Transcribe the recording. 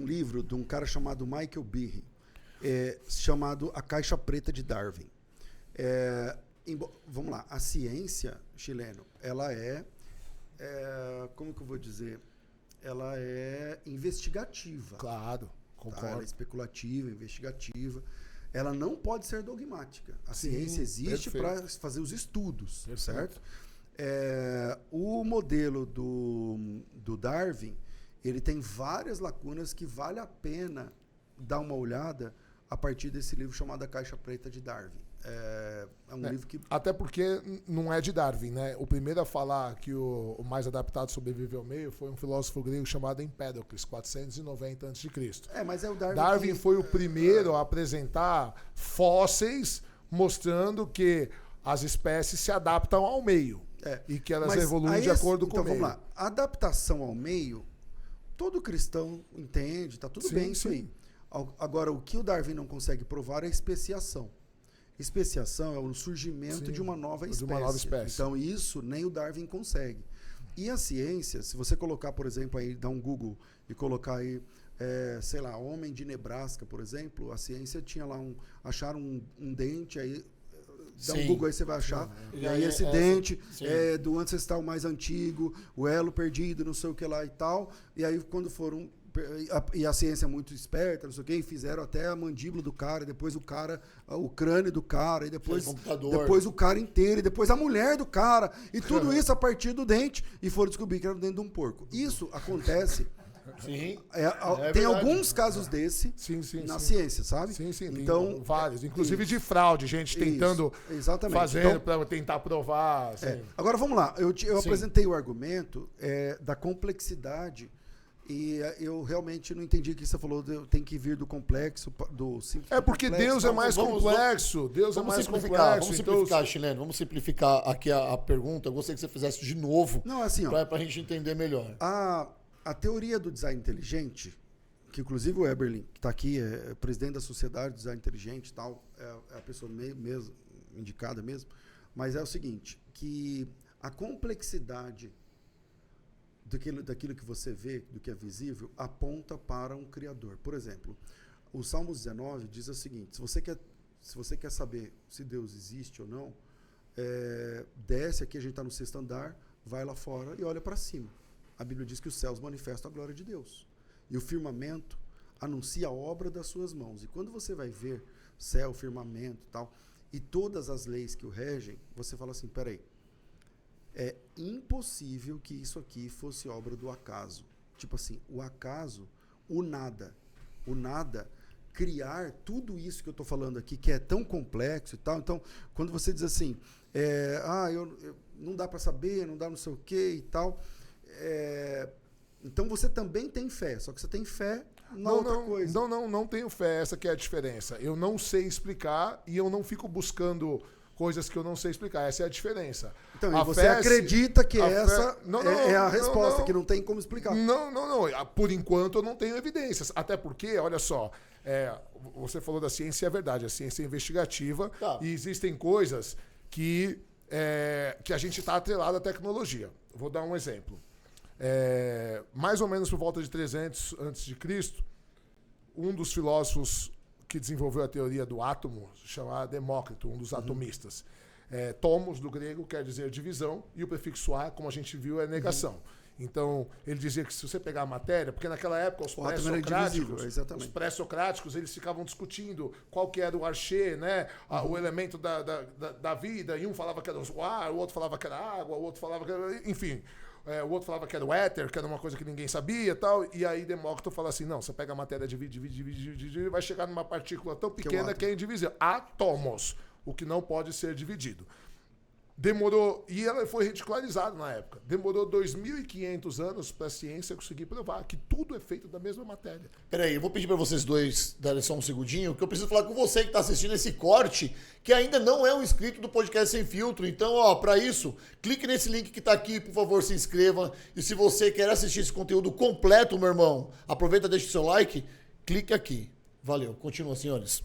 livro de um cara chamado Michael Behe, chamado A Caixa Preta de Darwin. Vamos lá, a ciência, chileno, ela como que eu vou dizer? Ela é investigativa. Claro, concordo. Ela é especulativa, investigativa. Ela não pode ser dogmática. A ciência existe para fazer os estudos, certo? O modelo do Darwin, ele tem várias lacunas que vale a pena dar uma olhada a partir desse livro chamado A Caixa Preta de Darwin. É um livro que... Até porque não é de Darwin, né? O primeiro a falar que o mais adaptado sobreviveu ao meio foi um filósofo grego chamado Empédocles, 490 a.C. Mas é o Darwin. Darwin foi o primeiro a apresentar fósseis mostrando que as espécies se adaptam ao meio e que elas evoluem de acordo com o meio. Então vamos lá. A adaptação ao meio, todo cristão entende, tá tudo bem isso aí. Agora, o que o Darwin não consegue provar é a especiação. Especiação é o surgimento de uma nova espécie. Então, isso nem o Darwin consegue. E a ciência, se você colocar, por exemplo, aí, dar um Google e colocar aí, sei lá, homem de Nebraska, por exemplo, a ciência tinha lá acharam um dente, aí dá um Google aí você vai achar. E aí esse dente é do ancestral mais antigo, o elo perdido, não sei o que lá e tal. E aí quando foram... E a ciência é muito esperta, não sei o quê, e fizeram até a mandíbula do cara, depois o crânio do cara, e depois o cara inteiro, e depois a mulher do cara, e tudo isso a partir do dente, e foram descobrir que era dentro de um porco. Isso acontece. Tem alguns casos desse na ciência, sabe? Sim, então, tem vários, inclusive de fraude, gente tentando fazer para tentar provar. Assim. Agora vamos lá, eu apresentei o argumento da complexidade. E eu realmente não entendi o que você falou, tem que vir do complexo, do simples. Porque complexo, Deus é mais complexo. Deus é mais complexo. Vamos simplificar, Chileno. Vamos simplificar aqui a pergunta. Eu gostaria que você fizesse de novo. Não, assim, para a gente entender melhor. A teoria do design inteligente, que inclusive o Eberlin, que está aqui, é presidente da Sociedade do Design Inteligente e tal, é a pessoa mesmo, indicada mesmo, mas é o seguinte, que a complexidade daquilo que você vê, do que é visível, aponta para um Criador. Por exemplo, o Salmo 19 diz o seguinte, se você quer saber se Deus existe ou não, desce aqui, a gente está no 6º andar, vai lá fora e olha para cima. A Bíblia diz que os céus manifestam a glória de Deus. E o firmamento anuncia a obra das suas mãos. E quando você vai ver céu, firmamento e tal, e todas as leis que o regem, você fala assim, peraí, é impossível que isso aqui fosse obra do acaso. Tipo assim, o acaso, o nada, criar tudo isso que eu estou falando aqui, que é tão complexo e tal. Então, quando você diz assim, não dá para saber, não dá não sei o que e tal, então você também tem fé, só que você tem fé na outra coisa. Não tenho fé, essa que é a diferença. Eu não sei explicar e eu não fico buscando coisas que eu não sei explicar. Essa é a diferença. Então, e você acredita que essa é a resposta, que não tem como explicar. Não. Por enquanto, eu não tenho evidências. Até porque, olha só, você falou da ciência, é verdade. A ciência é investigativa e existem coisas que a gente está atrelado à tecnologia. Vou dar um exemplo. Mais ou menos por volta de 300 a.C., um dos filósofos que desenvolveu a teoria do átomo, chamado Demócrito, um dos atomistas. Tomos, do grego, quer dizer divisão, e o prefixo a, como a gente viu, é negação. Então, ele dizia que se você pegar a matéria, porque naquela época os pré-socráticos, eles ficavam discutindo qual que era o archê, né? O elemento da vida, e um falava que era o ar, o outro falava que era água, o outro falava que era... Enfim... o outro falava que era o éter, que era uma coisa que ninguém sabia e tal. E aí Demócrito fala assim, não, você pega a matéria, divide, vai chegar numa partícula tão pequena que é indivisível. Átomos, o que não pode ser dividido. Demorou, e ela foi ridicularizada na época, demorou 2.500 anos para a ciência conseguir provar que tudo é feito da mesma matéria. Peraí, eu vou pedir para vocês dois darem só um segundinho, que eu preciso falar com você que está assistindo esse corte, que ainda não é um inscrito do Podcast Sem Filtro. Então, para isso, clique nesse link que está aqui, por favor, se inscreva. E se você quer assistir esse conteúdo completo, meu irmão, aproveita, deixa o seu like, clique aqui. Valeu, continua, senhores.